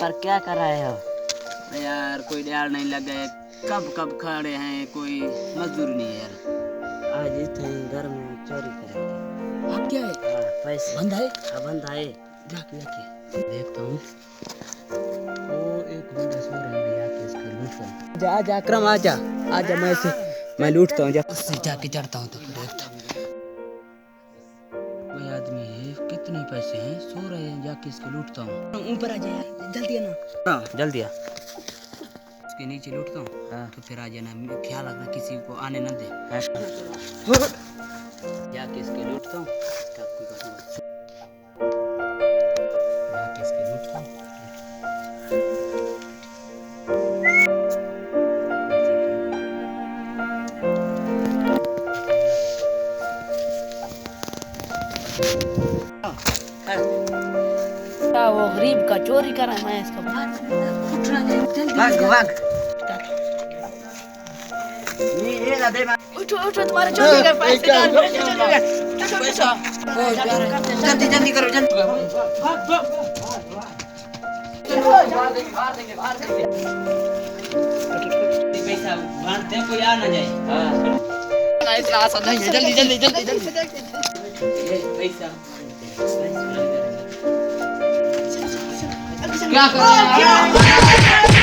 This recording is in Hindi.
पर क्या कर रहे हो? यार कोई ध्यान नहीं लग गए, कब कब खड़े हैं, कोई मजदूर नहीं है यार। आज इतने घर में चोरी करेंगे। हाँ क्या है? हाँ, पैसे बंद है? हाँ, बंद है। जाके जाके देखता हूँ। वो एक बंदा सो रहा है, जाके इसको लूटता हूँ। जा जा अकरम, आजा आजा, मैं लूटता हूँ, जा उससे जाके चढ़ता हूँ तो फिर देखता हूँ। कोई आदमी है, कितने पैसे हैं, सो रहे हैं, जाके इसको लूटता हूँ। ऊपर आ जा यार, जल्दी आना। हाँ जल्दी आ। उसके नीचे लूटता हूँ। हाँ। तो फिर आ जाना, ख्याल रखना किसी को आने न दे। हाँ। जाके इसके लूटता हूँ। जाके इसके लूटता हूँ। क्या वो गरीब का चोरी कर रहा है? मैं इसका भाग भाग। उठो उठो, तुम्हारे चोरी का पैसे जल्दी जल्दी करो, जल्दी। पैसा बांटते हैं, कोई आ ना जाए। हाँ इतना आसान नहीं है, जल्दी जल्दी जल्दी जल्दी। ये पैसा क्या कर रहे हैं?